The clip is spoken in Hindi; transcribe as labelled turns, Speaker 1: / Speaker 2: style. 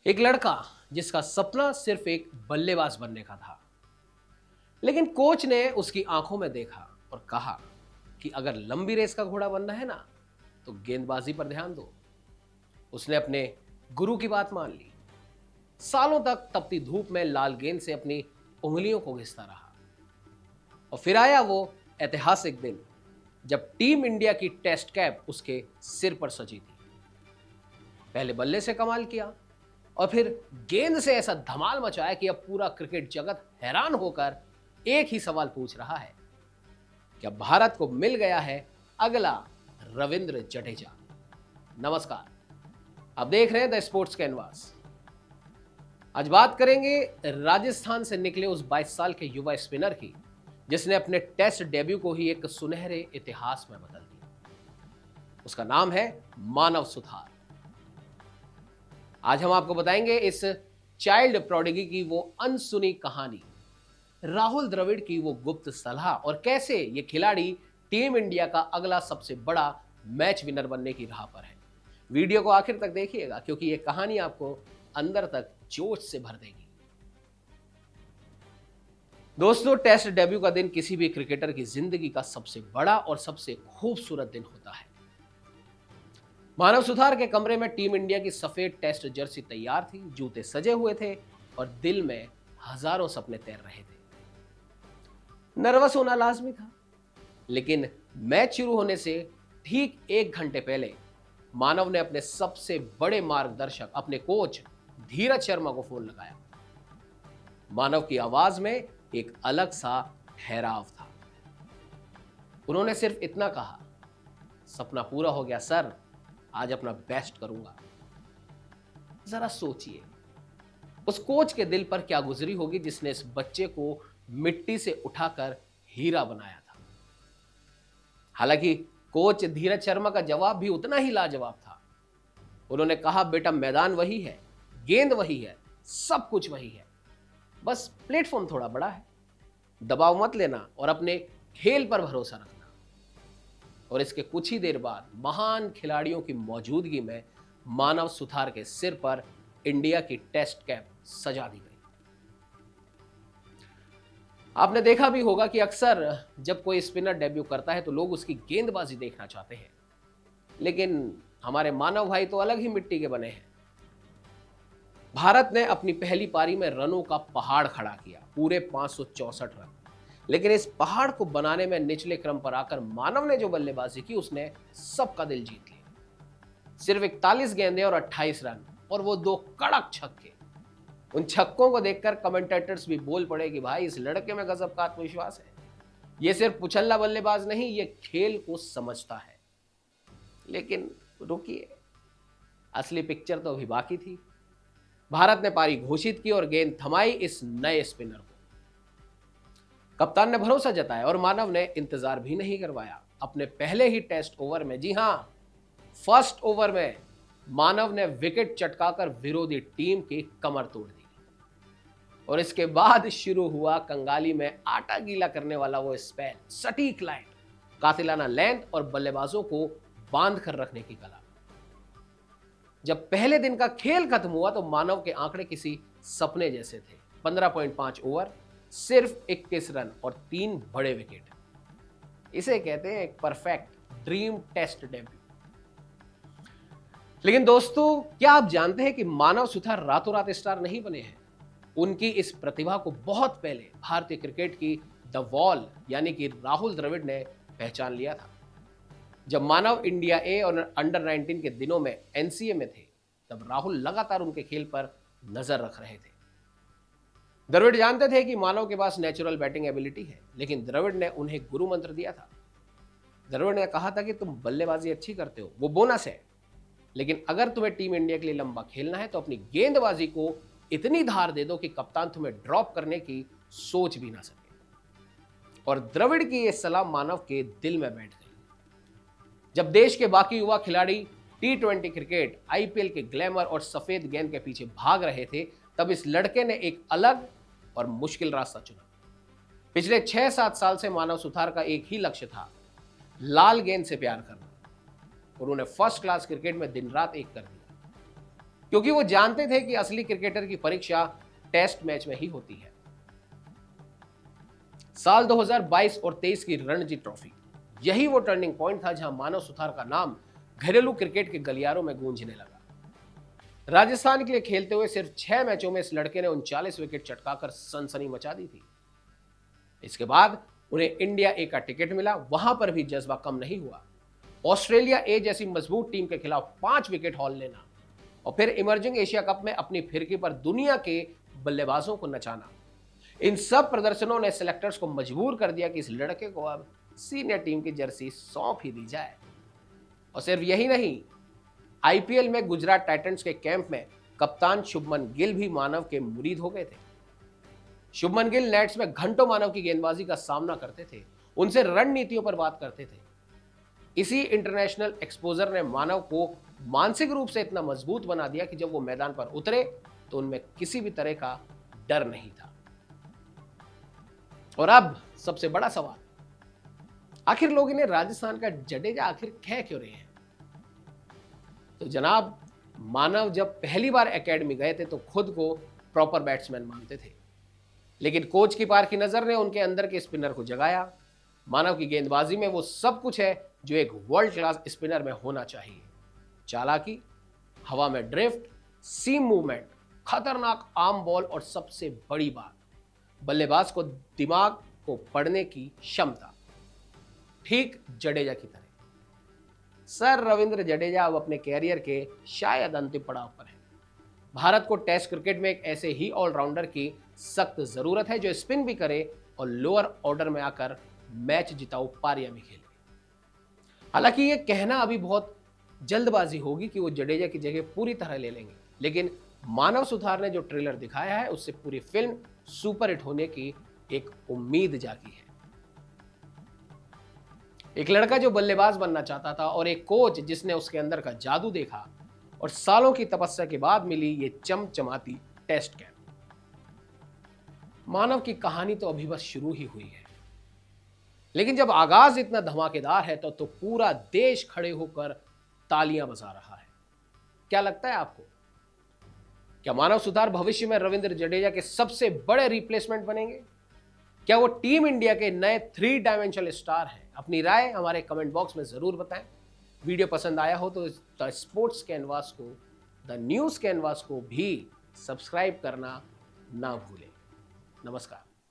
Speaker 1: एक लड़का जिसका सपना सिर्फ एक बल्लेबाज बनने का था, लेकिन कोच ने उसकी आंखों में देखा और कहा कि अगर लंबी रेस का घोड़ा बनना है ना, तो गेंदबाजी पर ध्यान दो। उसने अपने गुरु की बात मान ली। सालों तक तपती धूप में लाल गेंद से अपनी उंगलियों को घिसता रहा और फिर आया वो ऐतिहासिक दिन जब टीम इंडिया की टेस्ट कैप उसके सिर पर सजी थी। पहले बल्ले से कमाल किया और फिर गेंद से ऐसा धमाल मचाया कि अब पूरा क्रिकेट जगत हैरान होकर एक ही सवाल पूछ रहा है, क्या भारत को मिल गया है अगला रविंद्र जडेजा। नमस्कार, आप देख रहे हैं द स्पोर्ट्स कैनवास। आज बात करेंगे राजस्थान से निकले उस 22 साल के युवा स्पिनर की, जिसने अपने टेस्ट डेब्यू को ही एक सुनहरे इतिहास में बदल दिया। उसका नाम है मानव सुथार। आज हम आपको बताएंगे इस चाइल्ड प्रोडिगी की वो अनसुनी कहानी, राहुल द्रविड़ की वो गुप्त सलाह और कैसे ये खिलाड़ी टीम इंडिया का अगला सबसे बड़ा मैच विनर बनने की राह पर है। वीडियो को आखिर तक देखिएगा क्योंकि ये कहानी आपको अंदर तक जोश से भर देगी। दोस्तों, टेस्ट डेब्यू का दिन किसी भी क्रिकेटर की जिंदगी का सबसे बड़ा और सबसे खूबसूरत दिन होता है। मानव सुथार के कमरे में टीम इंडिया की सफेद टेस्ट जर्सी तैयार थी, जूते सजे हुए थे और दिल में हजारों सपने तैर रहे थे। नर्वस होना लाजमी था, लेकिन मैच शुरू होने से ठीक 1 घंटे पहले मानव ने अपने सबसे बड़े मार्गदर्शक, अपने कोच धीरज शर्मा को फोन लगाया। मानव की आवाज में एक अलग सा ठहराव था। उन्होंने सिर्फ इतना कहा, सपना पूरा हो गया सर, आज अपना बेस्ट करूंगा। जरा सोचिए, उस कोच के दिल पर क्या गुजरी होगी जिसने इस बच्चे को मिट्टी से उठाकर हीरा बनाया था। हालांकि कोच धीरज शर्मा का जवाब भी उतना ही लाजवाब था। उन्होंने कहा, बेटा मैदान वही है, गेंद वही है, सब कुछ वही है, बस प्लेटफॉर्म थोड़ा बड़ा है। दबाव मत लेना और अपने खेल पर भरोसा रखना। और इसके कुछ ही देर बाद महान खिलाड़ियों की मौजूदगी में मानव सुथार के सिर पर इंडिया की टेस्ट कैप सजा दी गई। आपने देखा भी होगा कि अक्सर जब कोई स्पिनर डेब्यू करता है तो लोग उसकी गेंदबाजी देखना चाहते हैं, लेकिन हमारे मानव भाई तो अलग ही मिट्टी के बने हैं। भारत ने अपनी पहली पारी में रनों का पहाड़ खड़ा किया, पूरे 564 रन। लेकिन इस पहाड़ को बनाने में निचले क्रम पर आकर मानव ने जो बल्लेबाजी की, उसने सबका दिल जीत लिया। सिर्फ 41 गेंदें और 28 रन और वो 2 कड़क छक्के। उन छक्कों को देखकर कमेंटेटर्स भी बोल पड़े कि भाई, इस लड़के में गजब का आत्मविश्वास है। ये सिर्फ पुछल्ला बल्लेबाज नहीं, ये खेल को समझता है। लेकिन रुकिए, असली पिक्चर तो अभी बाकी थी। भारत ने पारी घोषित की और गेंद थमाई इस नए स्पिनर को। कप्तान ने भरोसा जताया और मानव ने इंतजार भी नहीं करवाया। अपने पहले ही टेस्ट ओवर में, जी हां, फर्स्ट ओवर में मानव ने विकेट चटकाकर विरोधी टीम की कमर तोड़ दी। और इसके बाद शुरू हुआ कंगाली में आटा गीला करने वाला वो स्पेल, सटीक लाइन, कातिलाना लेंथ और बल्लेबाजों को बांध कर रखने की कला। जब पहले दिन का खेल खत्म हुआ तो मानव के आंकड़े किसी सपने जैसे थे। 15.5 ओवर, सिर्फ 21 रन और 3 बड़े विकेट। इसे कहते हैं एक परफेक्ट ड्रीम टेस्ट डेब्यू। लेकिन दोस्तों, क्या आप जानते हैं कि मानव सुथार रातों रात स्टार नहीं बने हैं। उनकी इस प्रतिभा को बहुत पहले भारतीय क्रिकेट की द वॉल यानी कि राहुल द्रविड़ ने पहचान लिया था। जब मानव इंडिया ए और अंडर 19 के दिनों में एनसीए में थे, तब राहुल लगातार उनके खेल पर नजर रख रहे थे। द्रविड़ जानते थे कि मानव के पास नेचुरल बैटिंग एबिलिटी है, लेकिन द्रविड़ ने उन्हें गुरु मंत्र दिया था। द्रविड़ ने कहा था कि तुम बल्लेबाजी अच्छी करते हो, वो बोनस है, लेकिन अगर तुम्हें टीम इंडिया के लिए लंबा खेलना है तो अपनी गेंदबाजी को इतनी धार दे दो कि कप्तान तुम्हें ड्रॉप करने की सोच भी ना सके। और द्रविड़ की यह सलाह मानव के दिल में बैठ गई। जब देश के बाकी युवा खिलाड़ी T20 क्रिकेट, आईपीएल के ग्लैमर और सफेद गेंद के पीछे भाग रहे थे, तब इस लड़के ने एक अलग और मुश्किल रास्ता चुना। पिछले 6-7 साल से मानव सुथार का एक ही लक्ष्य था, लाल गेंद से प्यार करना। उन्होंने फर्स्ट क्लास क्रिकेट में दिन रात एक कर दिया। क्योंकि वो जानते थे कि असली क्रिकेटर की परीक्षा टेस्ट मैच में ही होती है। साल 2022 और 23 की रणजी ट्रॉफी, यही वो टर्निंग पॉइंट था जहां मानव सुथार का नाम घरेलू क्रिकेट के गलियारों में गूंजने लगा। राजस्थान के लिए खेलते हुए सिर्फ 6 मैचों में इस लड़के ने 39 विकेट चटकाकर सनसनी मचा दी थी। इसके बाद उन्हें इंडिया ए का टिकट मिला, वहां पर भी जज्बा कम नहीं हुआ। ऑस्ट्रेलिया ए जैसी मजबूत टीम के खिलाफ 5 विकेट हॉल लेना और फिर इमर्जिंग एशिया कप में अपनी फिरकी पर दुनिया के बल्लेबाजों को नचाना, इन सब प्रदर्शनों ने सिलेक्टर्स को मजबूर कर दिया कि इस लड़के को अब सीनियर टीम की जर्सी सौंप ही दी जाए। और सिर्फ यही नहीं, आईपीएल में गुजरात टाइटंस के कैंप में कप्तान शुभमन गिल भी मानव के मुरीद हो गए थे। शुभमन गिल नेट्स में घंटों मानव की गेंदबाजी का सामना करते थे, उनसे रणनीतियों पर बात करते थे। इसी इंटरनेशनल एक्सपोजर ने मानव को मानसिक रूप से इतना मजबूत बना दिया कि जब वो मैदान पर उतरे तो उनमें किसी भी तरह का डर नहीं था। और अब सबसे बड़ा सवाल, आखिर लोग इन्हें राजस्थान का जडेजा आखिर कह क्यों रहे हैं? तो जनाब, मानव जब पहली बार एकेडमी गए थे तो खुद को प्रॉपर बैट्समैन मानते थे, लेकिन कोच की पार की नजर ने उनके अंदर के स्पिनर को जगाया। मानव की गेंदबाजी में वो सब कुछ है जो एक वर्ल्ड क्लास स्पिनर में होना चाहिए। चालाकी, हवा में ड्रिफ्ट, सीम मूवमेंट, खतरनाक आर्म बॉल और सबसे बड़ी बात, बल्लेबाज को दिमाग को पढ़ने की क्षमता, ठीक जडेजा की तरह। सर रविंद्र जडेजा अब अपने कैरियर के शायद अंतिम पड़ाव पर है। भारत को टेस्ट क्रिकेट में एक ऐसे ही ऑलराउंडर की सख्त जरूरत है जो स्पिन भी करे और लोअर ऑर्डर में आकर मैच जिताऊ पारियां भी खेले। हालांकि ये कहना अभी बहुत जल्दबाजी होगी कि वो जडेजा की जगह पूरी तरह ले लेंगे, लेकिन मानव सुथार ने जो ट्रेलर दिखाया है उससे पूरी फिल्म सुपरहिट होने की एक उम्मीद जागी है। एक लड़का जो बल्लेबाज बनना चाहता था और एक कोच जिसने उसके अंदर का जादू देखा और सालों की तपस्या के बाद मिली ये चमचमाती टेस्ट कैप। मानव की कहानी तो अभी बस शुरू ही हुई है, लेकिन जब आगाज इतना धमाकेदार है तो पूरा देश खड़े होकर तालियां बजा रहा है। क्या लगता है आपको? क्या मानव सुथार भविष्य में रविंद्र जडेजा के सबसे बड़े रिप्लेसमेंट बनेंगे? क्या वो टीम इंडिया के नए 3 डायमेंशनल स्टार हैं? अपनी राय हमारे कमेंट बॉक्स में जरूर बताएं। वीडियो पसंद आया हो तो द स्पोर्ट्स कैनवास को, द न्यूज कैनवास को भी सब्सक्राइब करना ना भूलें। नमस्कार।